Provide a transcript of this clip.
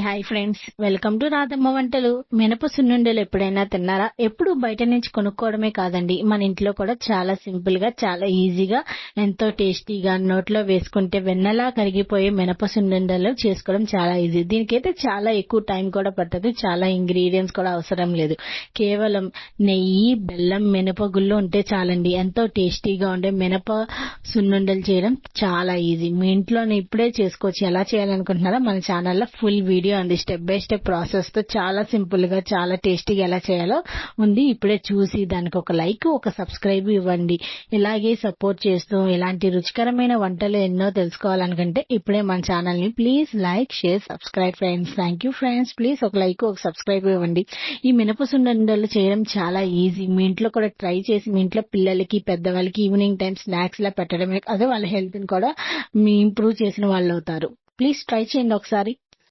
Hi friends, welcome to Radhamma వంటలు. మినప సున్నుండలు ఎప్పుడైనా తిన్నారా? ఎప్పుడు బయట నుంచి కొనుక్కోవడమే కాదండి, మన ఇంట్లో కూడా చాలా సింపుల్ గా, చాలా ఈజీగా, ఎంతో టేస్టీగా నోట్లో వేసుకుంటే వెన్నలా కరిగిపోయే మినప సున్నుండలు చేసుకోవడం చాలా ఈజీ. దీనికైతే చాలా ఎక్కువ టైం కూడా పట్టదు, చాలా ఇంగ్రీడియంట్స్ కూడా అవసరం లేదు. కేవలం నెయ్యి, బెల్లం, మినపగుళ్ళు ఉంటే చాలండి. ఎంతో టేస్టీగా ఉండే మినప సున్నుండలు చేయడం చాలా ఈజీ. మీ ఇంట్లోనే ఇప్పుడే చేసుకోవచ్చు. ఎలా చేయాలనుకుంటున్నారా? మన ఛానల్లో ఫుల్ వీడియో ఉంది, స్టెప్ బై స్టెప్ ప్రాసెస్ తో చాలా సింపుల్ గా, చాలా టేస్టీగా ఎలా చేయాలో ఉంది. ఇప్పుడే చూసి దానికి ఒక లైక్, ఒక సబ్స్క్రైబ్ ఇవ్వండి. ఇలాగే సపోర్ట్ చేస్తూ ఇలాంటి రుచికరమైన వంటలు ఎన్నో తెలుసుకోవాలనుకుంటే ఇప్పుడే మన ఛానల్ ని please like, share, subscribe friends. Thank you friends. Please ఒక లైక్, ఒక సబ్స్క్రైబ్ ఇవ్వండి. ఈ మినప సున్నుండలు చేయడం చాలా ఈజీ. మీ ఇంట్లో కూడా ట్రై చేసి మీ ఇంట్లో పిల్లలకి, పెద్దవాళ్ళకి ఈవినింగ్ టైం స్నాక్స్ లా పెట్టడమే కాదు, వాళ్ళ హెల్త్ ని కూడా మీ ఇంప్రూవ్ చేసిన వాళ్ళు అవుతారు. ప్లీజ్ ట్రై చేయండి ఒకసారి.